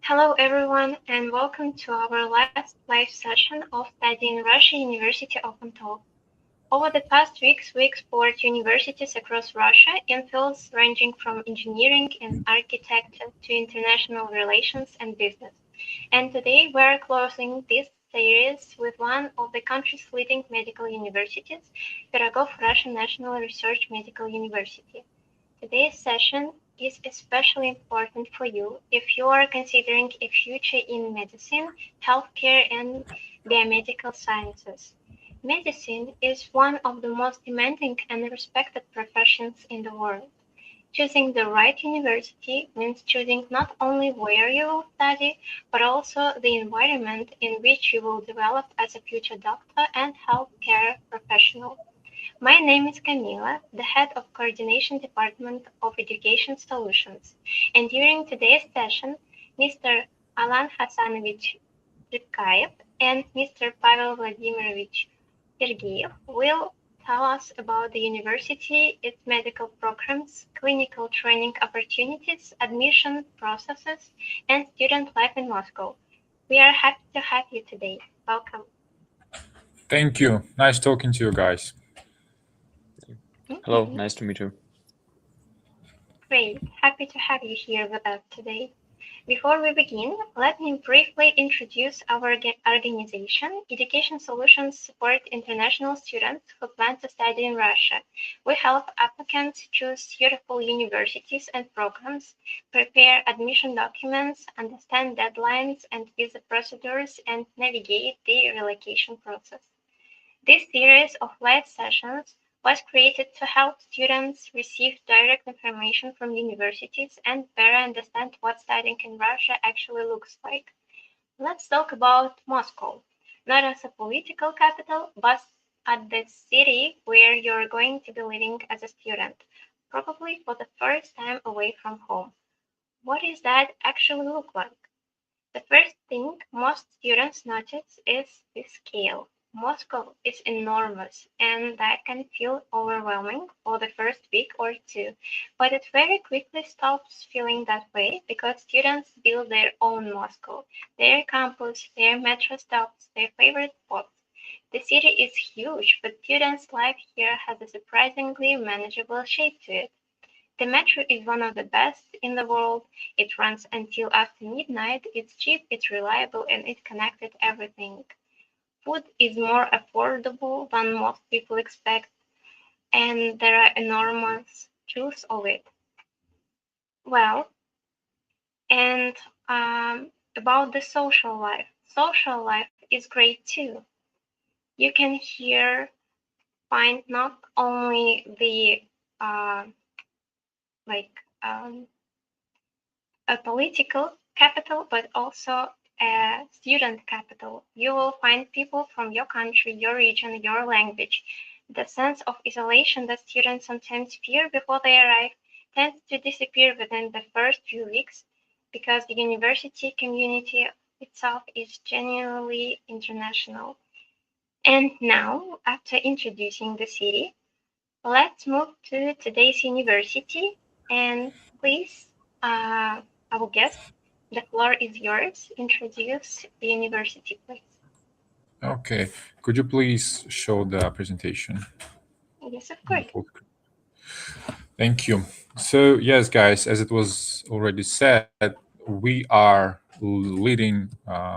Hello everyone and welcome to our last live session of Studying Russia University Open Talk. Over the past weeks, we explored universities across Russia in fields ranging from engineering and architecture to international relations and business. And today we're closing this series with one of the country's leading medical universities, Pirogov Russian National Research Medical University. Today's session is especially important for you if you are considering a future in medicine, healthcare, and biomedical sciences. Medicine is one of the most demanding and respected professions in the world. Choosing the right university means choosing not only where you will study, but also the environment in which you will develop as a future doctor and healthcare professional. My name is Camila, the head of Coordination Department of Education Solutions, and during today's session, Mr. Alan Hasanovich Rybkaev and Mr. Pavel Vladimirovich Sergeyev will tell us about the university, its medical programs, clinical training opportunities, admission processes, and student life in Moscow. We are happy to have you today. Welcome. Thank you. Nice talking to you guys. Hello, nice to meet you. Great, happy to have you here with us today. Before we begin, let me briefly introduce our organization. Education Solutions support international students who plan to study in Russia. We help applicants choose suitable universities and programs, prepare admission documents, understand deadlines and visa procedures, and navigate the relocation process. This series of live sessions was created to help students receive direct information from universities and better understand what studying in Russia actually looks like. Let's talk about Moscow, not as a political capital, but as the city where you're going to be living as a student, probably for the first time away from home. What does that actually look like? The first thing most students notice is the scale. Moscow is enormous, and that can feel overwhelming for the first week or two, but it very quickly stops feeling that way because students build their own Moscow, their campus, their metro stops, their favorite spots. The city is huge, but students' life here has a surprisingly manageable shape to it. The metro is one of the best in the world. It runs until after midnight, it's cheap, it's reliable, and it connected everything. Food is more affordable than most people expect, and there are enormous choice of it. Well, and about the social life. Social life is great too. You can here find not only the like a political capital, but also a student capital. You will find people from your country, your region, your language. The sense of isolation that students sometimes fear before they arrive tends to disappear within the first few weeks because the university community itself is genuinely international. And now, after introducing the city, let's move to today's university. And please, our guest, the floor is yours. Introduce the university, please. Okay. Could you please show the presentation? Yes, of course. Thank you. So, yes, guys, as it was already said, we are leading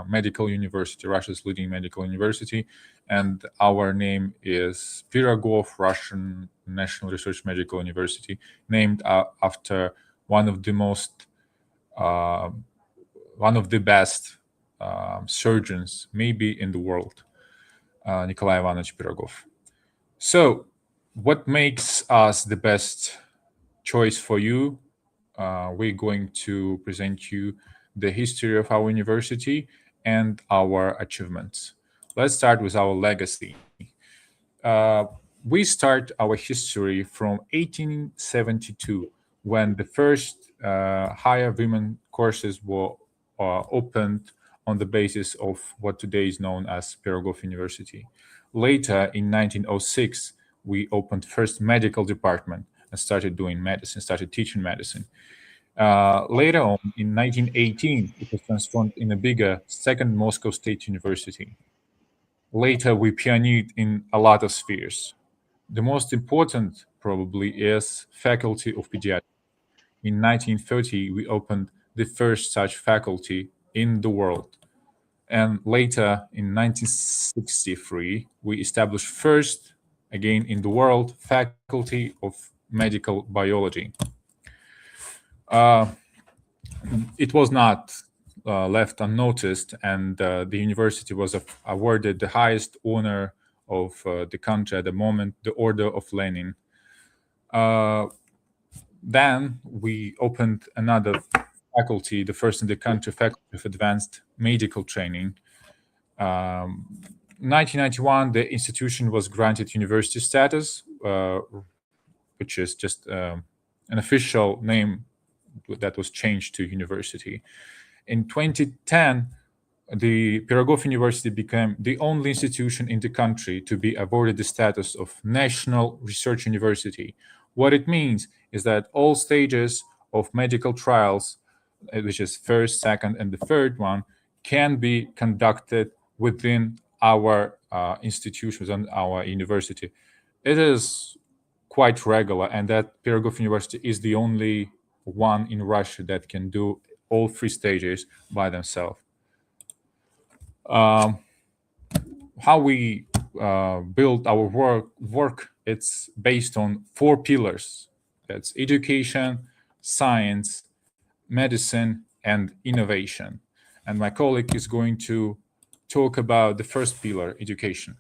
medical university, Russia's leading medical university, and our name is Pirogov Russian National Research Medical University, named after one of the most uh, one of the best surgeons, maybe in the world, Nikolai Ivanovich Pirogov. So, what makes us the best choice for you? We're going to present you the history of our university and our achievements. Let's start with our legacy. Uh, we start our history from 1872 when the first higher women courses were opened on the basis of what today is known as Pirogov University. Later, in 1906, we opened first medical department and started doing medicine, started teaching medicine. Later on, in 1918, it was transformed in a bigger second Moscow State University. Later, we pioneered in a lot of spheres. The most important, probably, is Faculty of Pediatrics. In 1930, we opened the first such faculty in the world. And later, in 1963, we established first, again in the world, Faculty of Medical Biology. Uh, it was not left unnoticed, and the university was awarded the highest honor of the country at the moment, the Order of Lenin. Uh, then we opened another faculty, the first in the country, Faculty of Advanced Medical Training. 1991, the institution was granted university status, which is just an official name that was changed to university. In 2010, the Pirogov University became the only institution in the country to be awarded the status of National Research University. What it means is that all stages of medical trials, which is first, second, and the third one, can be conducted within our institutions and our university. It is quite regular, and that Pirogov University is the only one in Russia that can do all three stages by themselves. Um, how we build our work, it's based on four pillars. That's education, science, medicine, and innovation. And my colleague is going to talk about the first pillar, education.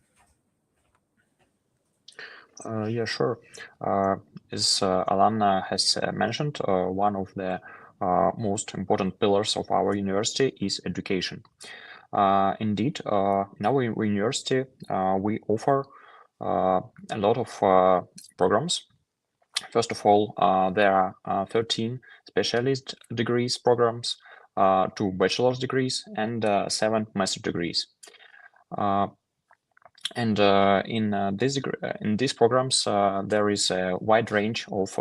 Yeah, sure. As Alana has mentioned, one of the most important pillars of our university is education. Indeed, in our university, we offer a lot of programs. First of all, there are 13 specialist degrees programs, 2 bachelor's degrees, and 7 master degrees. And in these programs, there is a wide range of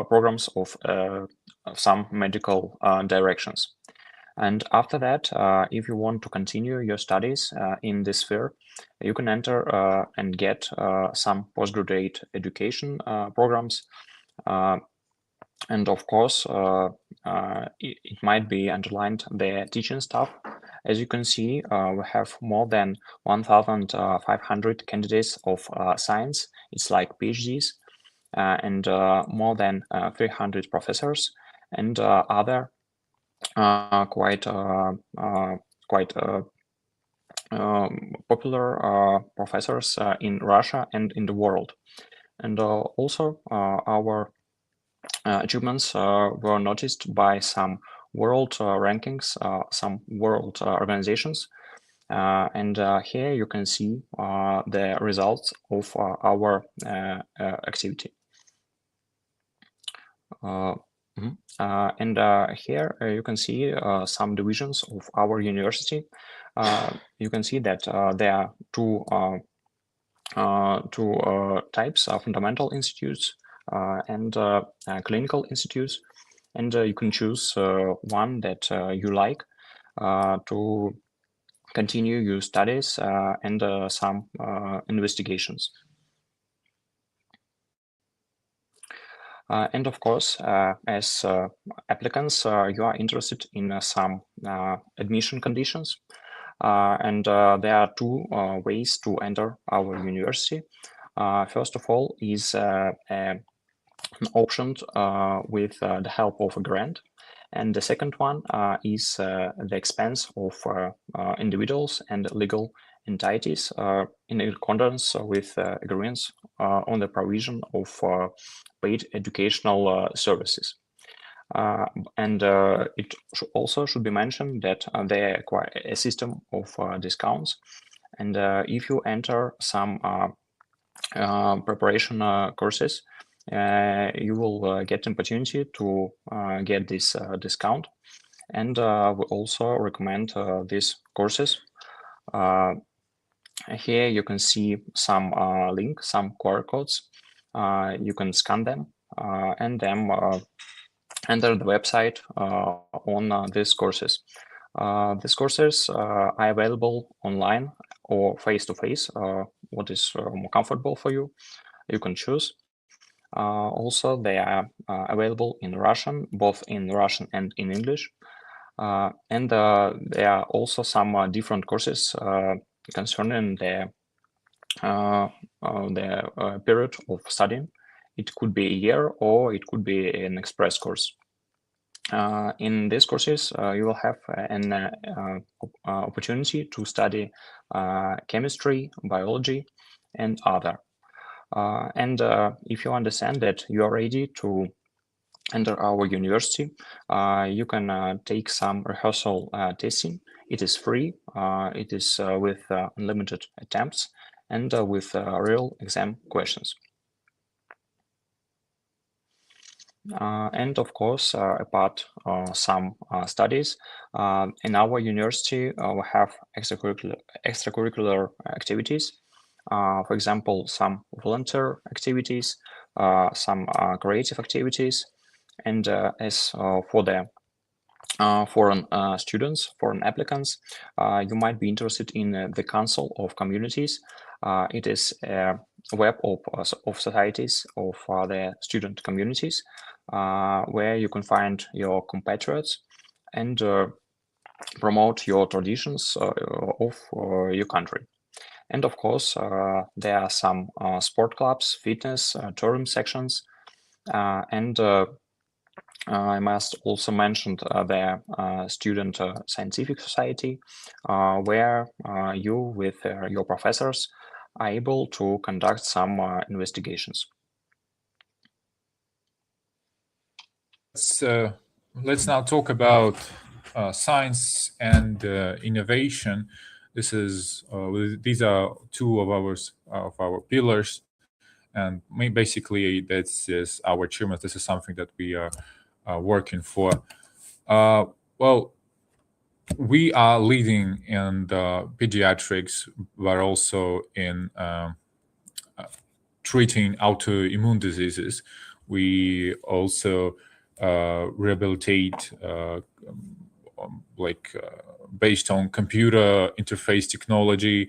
programs of some medical directions. And after that, if you want to continue your studies in this sphere, you can enter and get some postgraduate education programs. And of course, it might be underlined the teaching staff. As you can see, we have more than 1,500 candidates of science. It's like PhDs, and more than 300 professors and other quite popular professors in Russia and in the world. And also our achievements were noticed by some world rankings, some world organizations. And here you can see the results of our activity. And here you can see some divisions of our university. You can see that there are two types of fundamental institutes and clinical institutes, and you can choose one that you like to continue your studies and some investigations. And of course, as applicants, you are interested in some admission conditions. And there are two ways to enter our university. First of all is an option with the help of a grant. And the second one is the expense of individuals and legal entities in accordance with agreements on the provision of paid educational services. And it also should be mentioned that they acquire a system of discounts. And if you enter some preparation courses, you will get an opportunity to get this discount. And we also recommend these courses. Here you can see some links, some QR codes. You can scan them and then enter the website on these courses. These courses are available online or face-to-face, what is more comfortable for you. You can choose. Also, they are available in Russian, both in Russian and in English. And there are also some different courses concerning the period of studying. It could be a year or it could be an express course. In these courses, you will have an opportunity to study chemistry, biology, and other. And if you understand that you are ready to enter our university, you can take some rehearsal testing. It is free. It is with unlimited attempts and with real exam questions. And of course, apart some studies, in our university we have extracurricular activities. For example, some volunteer activities, some creative activities, and as for the foreign students, foreign applicants, you might be interested in the Council of Communities. It is a web of societies of the student communities, where you can find your compatriots and promote your traditions of your country. And of course, there are some sport clubs, fitness, tourism sections, and I must also mention the Student Scientific Society, where you with your professors are able to conduct some investigations. Let's now talk about science and innovation. These are two of our pillars, and basically this is our achievement. This is something that we are working for. Well, we are leading in the pediatrics, but also in treating autoimmune diseases. We also rehabilitate based on computer interface technology.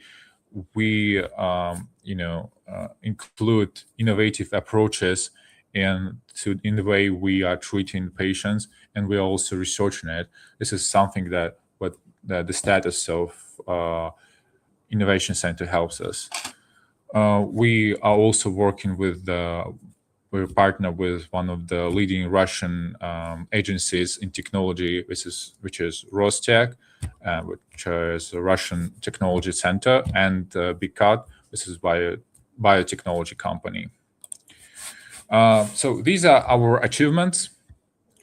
We include innovative approaches in the way we are treating patients, and we are also researching it. This is something that the status of innovation center helps us. We are also working with we're partnered with one of the leading Russian agencies in technology, which is Rostech, which is a Russian technology center, and BICAT, which is biotechnology company. So these are our achievements.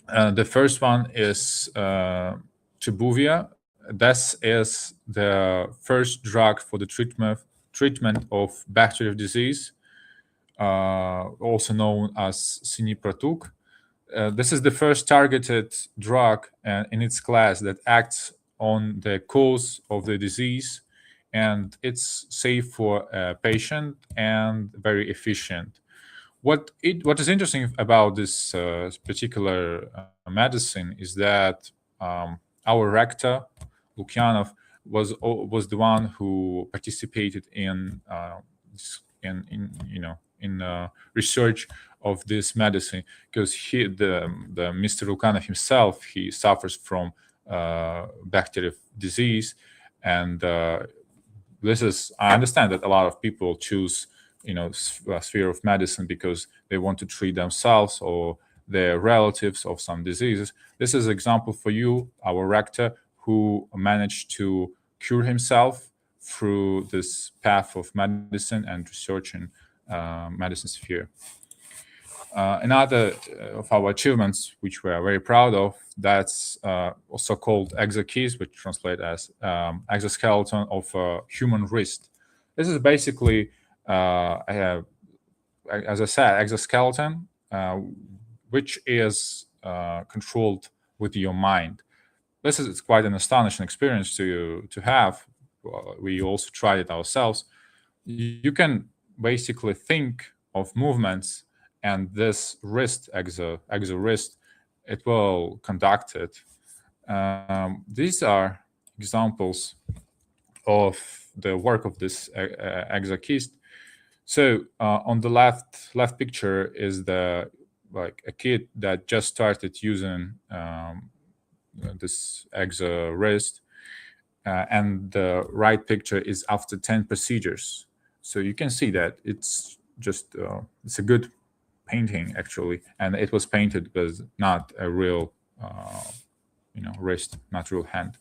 The first one is Chibuvia. This is the first drug for the treatment of bacterial disease, also known as Sinipratuk. This is the first targeted drug in its class that acts on the cause of the disease, and it's safe for a patient and very efficient. What is interesting about this particular medicine is that our rector Lukyanov was the one who participated in research of this medicine, because the Mr. Lukyanov himself, he suffers from bacterial disease, and I understand that a lot of people choose sphere of medicine because they want to treat themselves or their relatives of some diseases. This is an example for you, our rector, who managed to cure himself through this path of medicine and research in medicine sphere. Another of our achievements, which we are very proud of, that's also called ExoKeys, which translate as exoskeleton of a human wrist. This is basically, as I said, exoskeleton, which is controlled with your mind. This is quite an astonishing experience to have. We also tried it ourselves. You can basically think of movements, and this wrist, exo wrist, it will conduct it. These are examples of the work of this exarchist. So on the left picture is the like a kid that just started using this exa wrist, and the right picture is after 10 procedures. So you can see that it's just it's a good painting actually, and it was painted with not a real wrist, not real hand.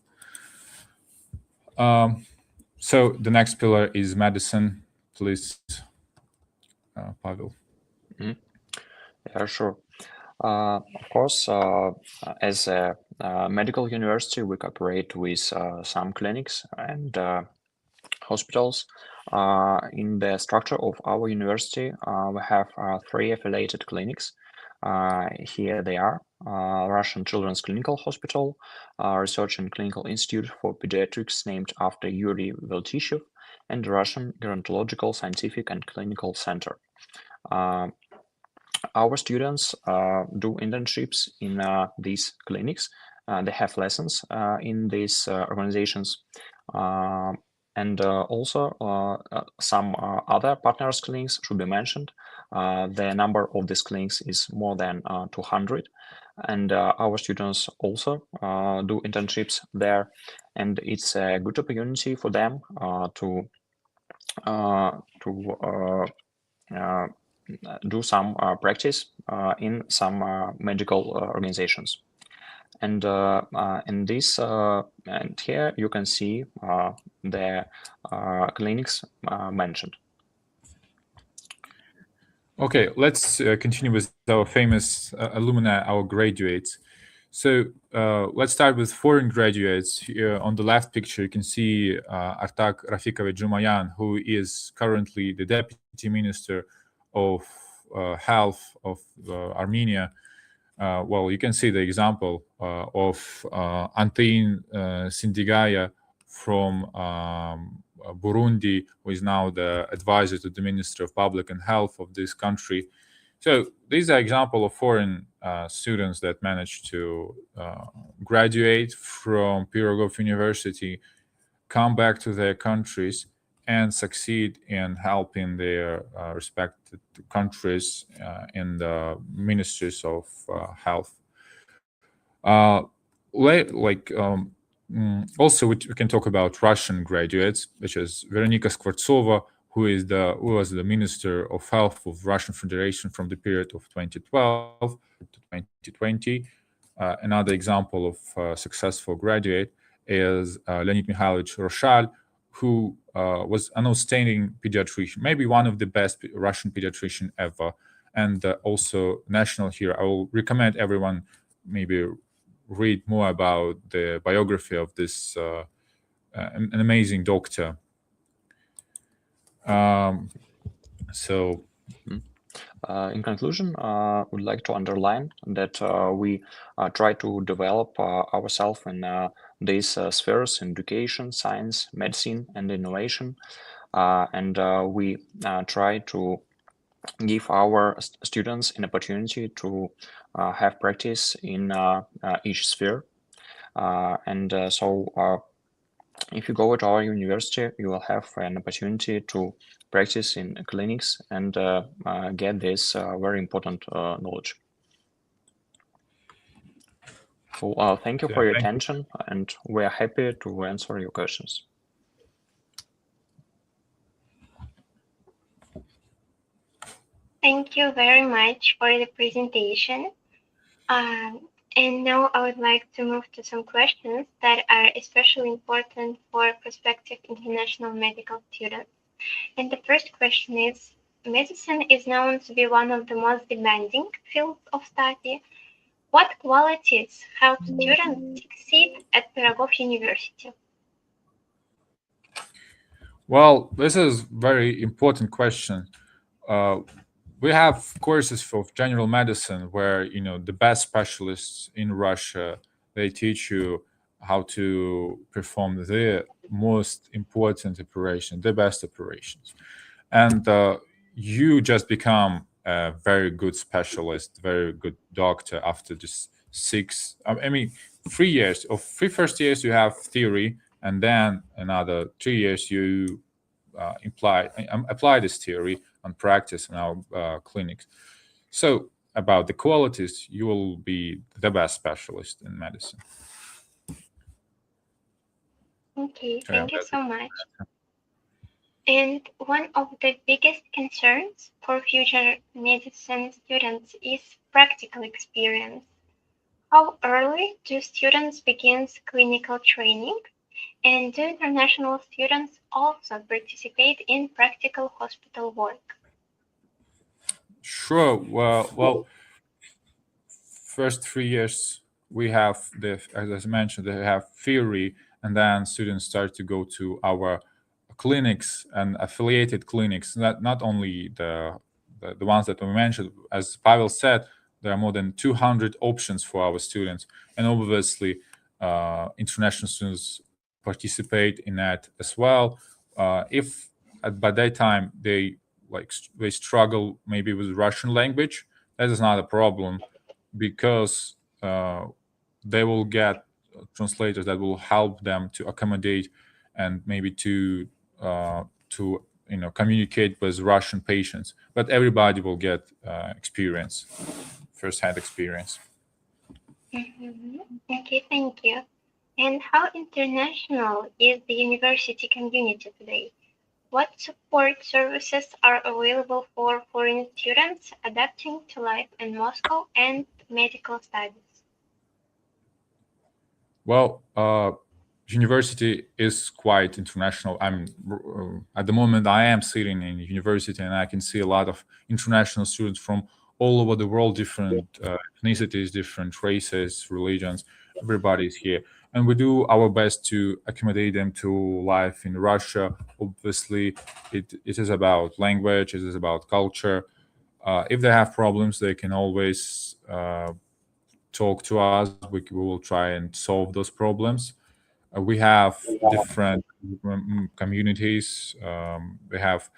So the next pillar is medicine. Please, Pavel. Yeah, sure. Of course, as a medical university, we cooperate with some clinics and hospitals. In the structure of our university, we have 3 affiliated clinics. Here they are: Russian Children's Clinical Hospital, Research and Clinical Institute for Pediatrics named after Yuri Veltishev, and Russian Gerontological Scientific and Clinical Center. Our students do internships in these clinics. They have lessons in these organizations. And also some other partners clinics should be mentioned. The number of these clinics is more than 200. And our students also do internships there. And it's a good opportunity for them to do some practice in some medical organizations. And in this, and here you can see the clinics mentioned. Okay, let's continue with our famous alumni, our graduates. So let's start with foreign graduates. Here on the left picture, you can see Artak Rafikovich Jumayan, who is currently the Deputy Minister of Health of Armenia. Well, you can see the example of Antein Sindigaya from Burundi, who is now the advisor to the Minister of Public and Health of this country. So these are examples of foreign students that managed to graduate from Pirogov University, come back to their countries, and succeed in helping their respected countries in the ministries of health. Also, we can talk about Russian graduates, which is Veronika Skvortsova, who was the Minister of Health of Russian Federation from the period of 2012 to 2020. Another example of a successful graduate is Leonid Mikhailovich Roshal, who was an outstanding pediatrician, maybe one of the best Russian pediatrician ever, and also national hero. I will recommend everyone maybe read more about the biography of this an amazing doctor. In conclusion, I would like to underline that we try to develop ourselves in these spheres: education, science, medicine, and innovation. And we try to give our students an opportunity to have practice in each sphere. So if you go to our university, you will have an opportunity to practice in clinics and get this very important knowledge. So thank you for your attention, and we are happy to answer your questions. Thank you very much for the presentation. And now I would like to move to some questions that are especially important for prospective international medical students. And the first question is, medicine is known to be one of the most demanding fields of study. What qualities help students succeed at Pirogov University? Well, this is very important question. We have courses of general medicine where the best specialists in Russia, they teach you how to perform the most important operation, the best operations, and you just become a very good specialist, very good doctor after just I mean, 3 years or 3 first years you have theory, and then another 3 years you apply this theory on practice in our clinics. So about the qualities, you will be the best specialist in medicine. Okay, Yeah, thank you that's so much. And one of the biggest concerns for future medicine students is practical experience. How early do students begin clinical training? And do international students also participate in practical hospital work? sure. Well, first 3 years we have as I mentioned, they have theory, and then students start to go to our clinics and affiliated clinics. Not only the ones that we mentioned. As Pavel said, there are more than 200 options for our students, and obviously, international students participate in that as well. If by that time they struggle maybe with Russian language, that is not a problem, because they will get translators that will help them to accommodate and maybe to communicate with Russian patients. But everybody will get experience, first-hand experience. Okay, thank you. And how international is the university community today? What support services are available for foreign students adapting to life in Moscow and medical studies? Well, university is quite international. I'm at the moment I am sitting in university, and I can see a lot of international students from all over the world, different ethnicities, different races, religions. Everybody is here, and we do our best to accommodate them to life in Russia. Obviously, it is about language, it is about culture. If they have problems, they can always talk to us. We will try and solve those problems. We have different communities. We have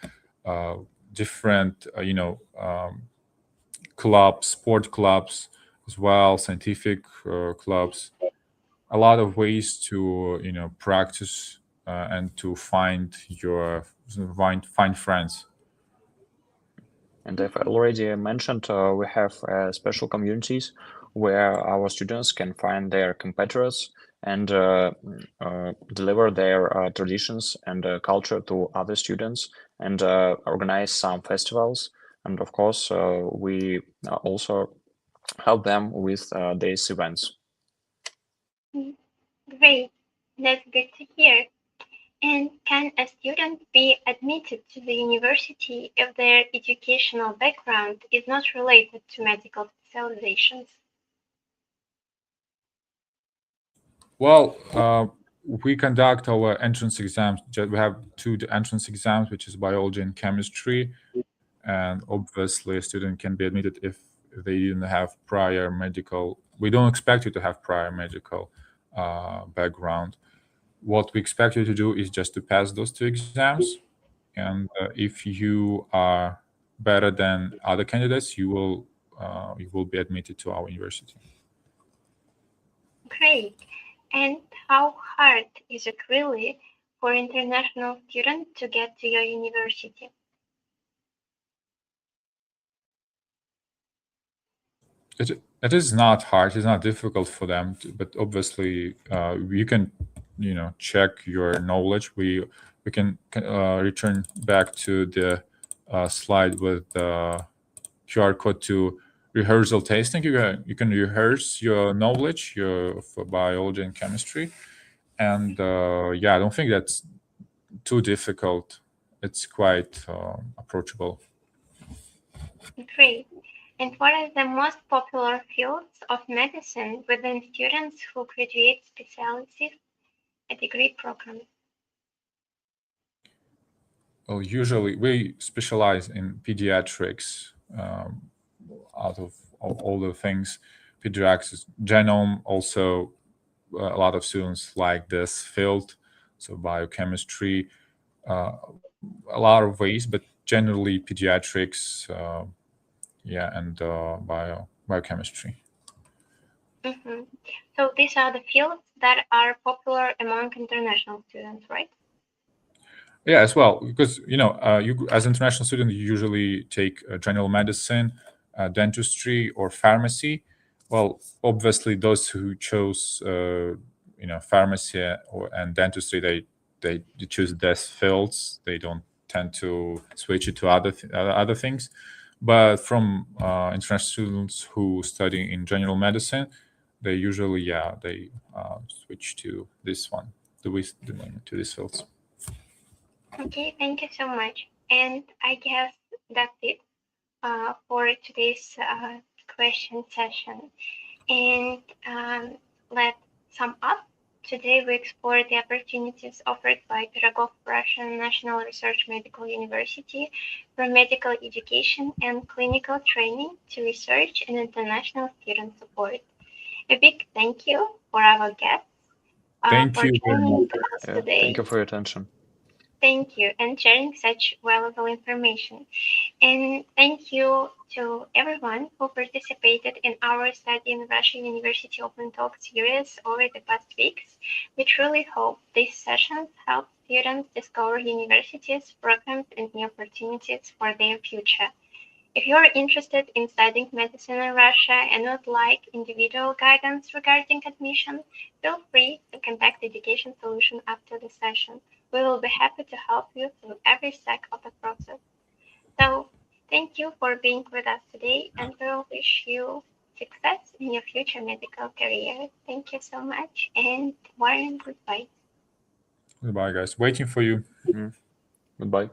uh, different, clubs, sport clubs as well, scientific clubs. A lot of ways to practice and to find friends. And I've already mentioned, we have special communities where our students can find their competitors and deliver their traditions and culture to other students, and organize some festivals. And of course, we also help them with these events. Mm, great, that's good to hear. And can a student be admitted to the university if their educational background is not related to medical specializations? Well, we conduct our entrance exams. We have two entrance exams, which is biology and chemistry. And obviously, a student can be admitted if they didn't have prior medical. We don't expect you to have prior medical background. What we expect you to do is just to pass those two exams. And if you are better than other candidates, you will be admitted to our university. Great. And how hard is it really for international students to get to your university? It is not hard. It's not difficult for them, but obviously, you can, check your knowledge. We can return back to the slide with the QR code to rehearsal testing. You can rehearse your knowledge for biology and chemistry, and yeah, I don't think that's too difficult. It's quite approachable. Great. And what are the most popular fields of medicine within students who graduate specialties at degree programs? Well, usually we specialize in pediatrics. Out of all the things, pediatrics, genome. Also, a lot of students like this field, so biochemistry. Uh, a lot of ways, but generally pediatrics. Yeah, and biochemistry. So these are the fields that are popular among international students, right? Yeah, as well, because you as an international student, you usually take general medicine, dentistry, or pharmacy. Well, obviously, those who chose pharmacy and dentistry, they choose these fields. They don't tend to switch it to other things. But from international students who study in general medicine, they usually they switch to this one, to these fields. Okay, thank you so much. And I guess that's it for today's question session. And let's sum up. Today we explored the opportunities offered by Pirogov Russian National Research Medical University for medical education and clinical training to research and international student support. A big thank you for our guests Thank for you very joining much. us Yeah, today. thank you for your attention. Thank you and sharing such valuable information. And thank you to everyone who participated in our Study in Russian University Open Talk series over the past weeks. We truly hope these sessions help students discover universities, programs, and new opportunities for their future. If you are interested in studying medicine in Russia and would like individual guidance regarding admission, feel free to contact Education Solution after the session. We will be happy to help you through every step of the process. So, thank you for being with us today, and we will wish you success in your future medical career. Thank you so much, and Warren, goodbye. Goodbye, guys. Waiting for you. Goodbye.